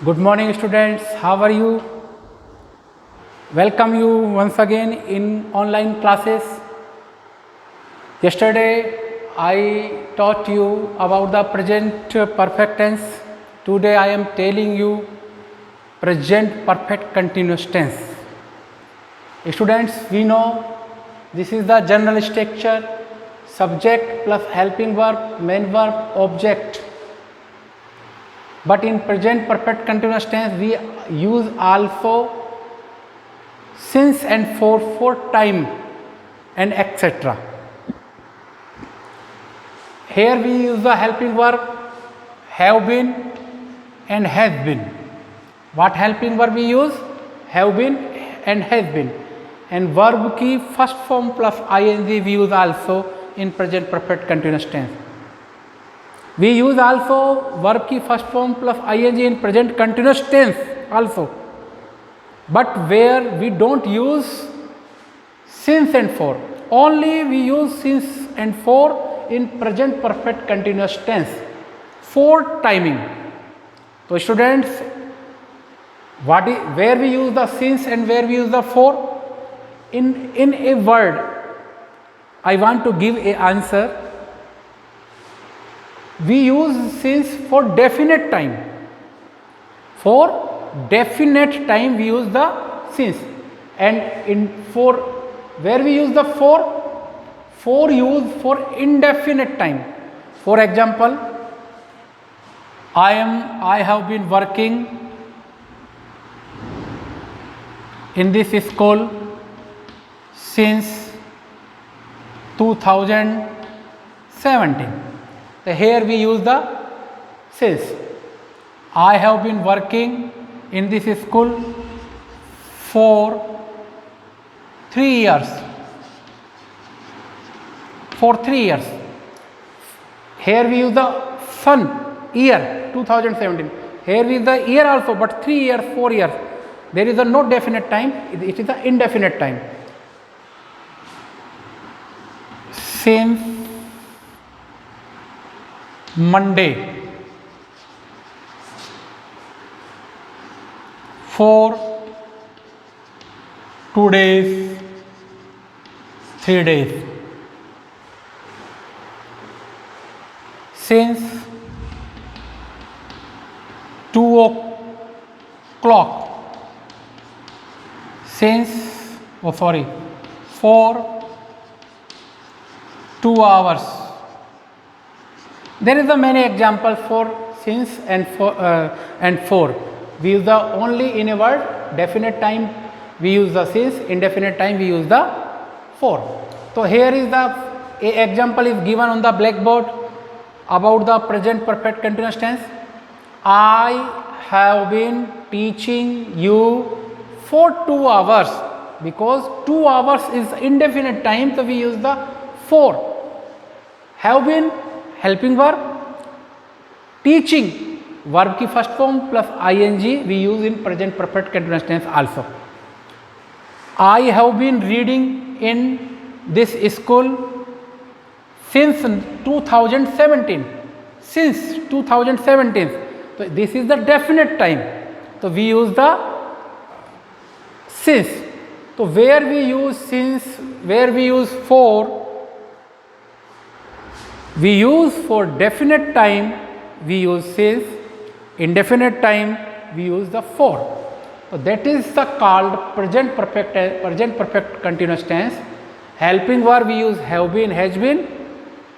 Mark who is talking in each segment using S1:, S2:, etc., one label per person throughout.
S1: Good morning students, how are you? Welcome you once again in online classes. Yesterday I taught you about the present perfect tense. Today I am telling you present perfect continuous tense. Students, we know this is the general structure: subject plus helping verb, main verb, object. But in present perfect continuous tense we use also since and for time and etc. Here we use the helping verb have been and has been. What helping verb we use? Have been and has been. And verb की first form plus ing we use also in present perfect continuous tense. We use also verb की first form plus ing in present continuous tense also. But where we don't use since and for, only we use since and for in present perfect continuous tense for timing. So students, where we use the since and where we use the for? In a word, I want to give a answer. We use since for definite time. For definite time we use the since, and in for where we use the for use for indefinite time. For example, I have been working in this school since 2017. So here we use the since. I have been working in this school for 3 years. For 3 years. Here we use the sun, year 2017. Here we use the year also, but 3 years, 4 years. There is a no definite time, it is the indefinite time. Since Monday, for 2 days, 3 days. Since 2 o'clock. Since, for 2 hours. There is a many examples for since and for. We use the only in a word, definite time we use the since, indefinite time we use the for. So here is the example is given on the blackboard about the present perfect continuous tense. I have been teaching you for 2 hours, because 2 hours is indefinite time, so we use the for. Have been helping verb, teaching verb की first form plus ing we use in present perfect continuous tense also. I have been reading in this school since 2017. Since 2017. So this is the definite time. So we use the since. So where we use since, where we use for, we use for definite time we use since, indefinite time we use the for. So that is the called present perfect continuous tense. Helping verb we use have been, has been.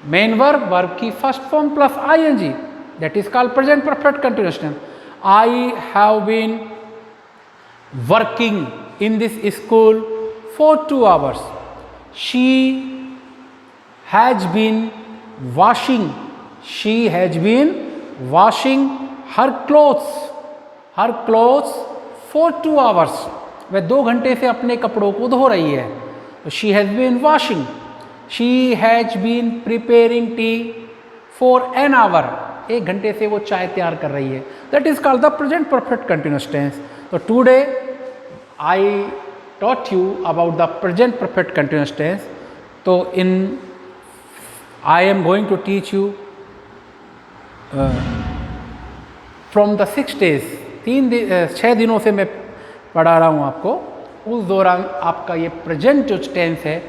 S1: Main verb, verb की first form plus ing, that is called present perfect continuous tense. I have been working in this school for 2 hours. She has been washing. She has been washing her clothes for 2 hours. वह 2 घंटे से अपने कपड़ों को धो रही है. तो she has been washing. She has been preparing tea for an hour. 1 घंटे से वो चाय तैयार कर रही है. That is called the present perfect continuous tense. So today I taught you about the present perfect continuous tense. So I am going to teach you from the 6 days 6 दिनों से मैं पढ़ा रहा हूँ आपको, उस दौरान आपका ये प्रेजेंट जो टेंस है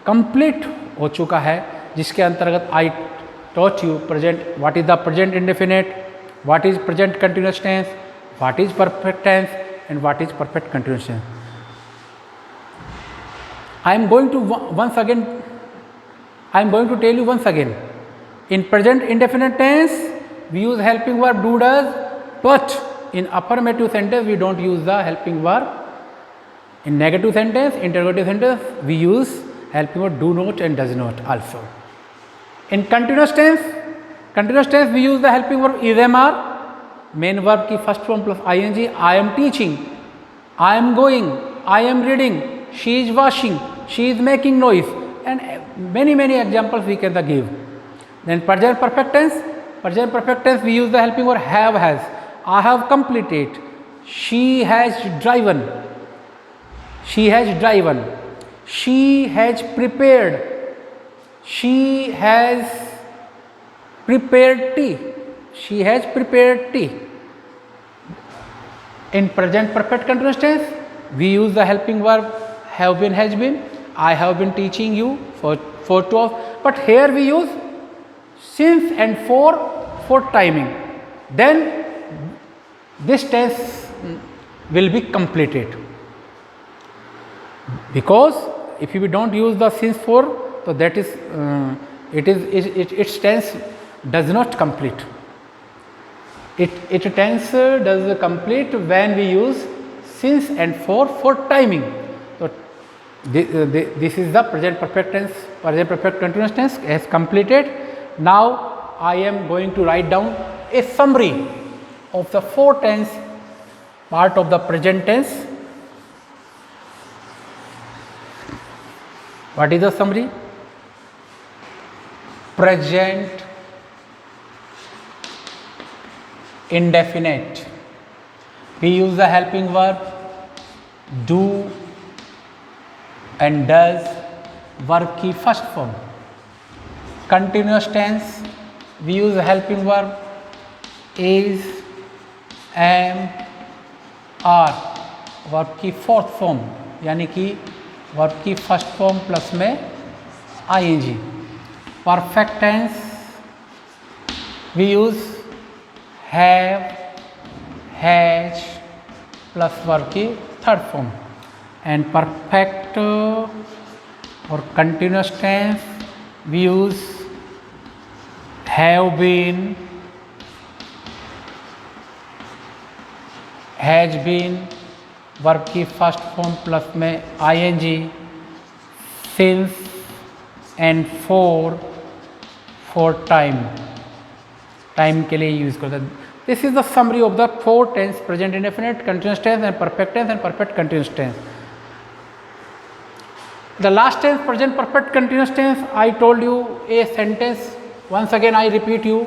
S1: कंप्लीट हो चुका है, जिसके अंतर्गत I taught you present, what is the present indefinite, what is present continuous tense, what is perfect tense and what is perfect continuous tense. I am going to tell you once again. In present indefinite tense, we use helping verb do does, but in affirmative sentence we don't use the helping verb. In negative sentence, interrogative sentence, we use helping verb do not and does not also. In continuous tense we use the helping verb is, am, are, main verb की first form plus ing. I am teaching, I am going, I am reading, she is washing, she is making noise, and many examples we can give. Then present perfect tense we use the helping verb have, has. I have completed, she has driven, she has prepared, she has prepared tea. In present perfect continuous tense we use the helping verb have been, has been. I have been teaching you for 2 hours, but here we use since and for timing. Then this tense will be completed, because if we don't use the since for, so that is its tense does not complete. It tense does complete when we use since and for timing. So this is the present perfect tense, present perfect continuous tense has completed. Now I am going to write down a summary of the 4 tense part of the present tense. What is the summary? Present indefinite, we use the helping verb do and does, verb की first form. Continuous tense we use the helping verb is, am, are, verb की fourth form, यानी कि verb की first form plus में ing. Perfect tense we use have, has प्लस verb की third form. And perfect और continuous tense we use have been, has been, verb की first form plus में ing, since and for time के लिए use करते हैं. This is the summary of the 4 tense: present indefinite, continuous tense and perfect continuous tense. The last tense, present perfect continuous tense, I told you a sentence. Once again I repeat you.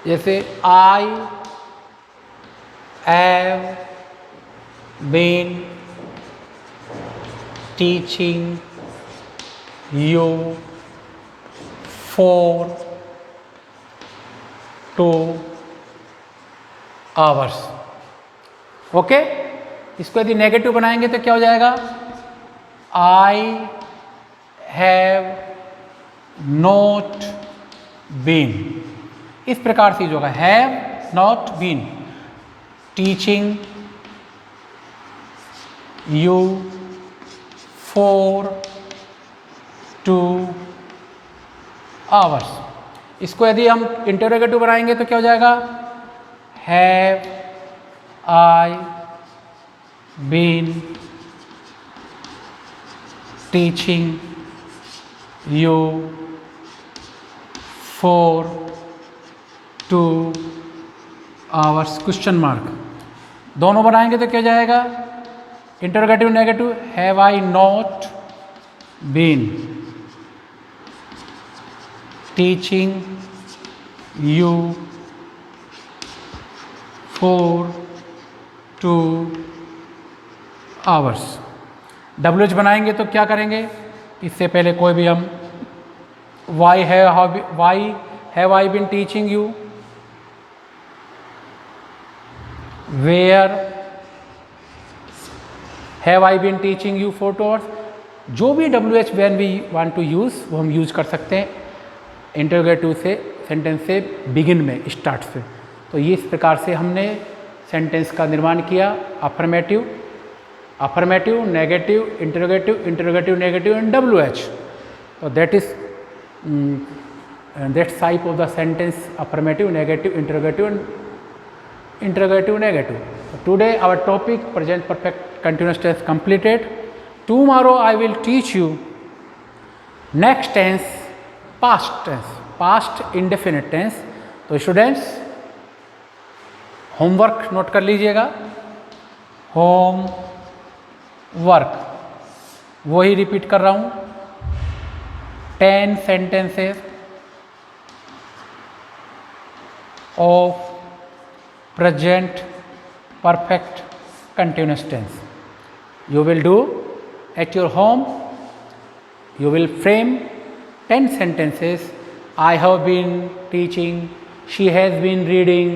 S1: जैसे I have been teaching you for 2 hours. Okay, इसको यदि negative बनाएंगे तो क्या हो जाएगा? I have not been. इस प्रकार से जो होगा have not been teaching you for 2 hours. इसको यदि हम इंटरोगेटिव बनाएंगे तो क्या हो जाएगा? Have I been teaching you for 2 hours question mark. दोनों बनाएंगे तो क्या हो जाएगा? Interrogative negative. Have I not been teaching you for 2 hours. WH बनाएंगे तो क्या करेंगे? इससे पहले कोई भी हम why have I been teaching you, where have I been teaching you 4 hours। जो भी WH when we want to use वो हम यूज़ कर सकते हैं इंटरोगेटिव से, सेंटेंस से बिगिन में, स्टार्ट से। तो ये इस प्रकार से हमने सेंटेंस का निर्माण किया। Affirmative, affirmative, negative, interrogative, interrogative negative and WH। तो that is that's type of the sentence, affirmative, negative, interrogative and interrogative negative. So today our topic present perfect continuous tense completed. Tomorrow I will teach you next tense, past tense, past indefinite tense. तो students homework note कर लीजिएगा। Home work वही repeat कर रहा हूँ। 10 sentences of present perfect continuous tense you will do at your home. You will frame 10 sentences. I have been teaching, she has been reading,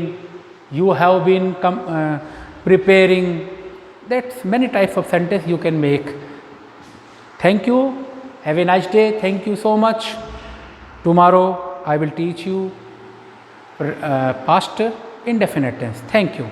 S1: you have been preparing. That's many types of sentence you can make. Thank you, have a nice day. Thank you so much. Tomorrow I will teach you past indefinite tense. Thank you.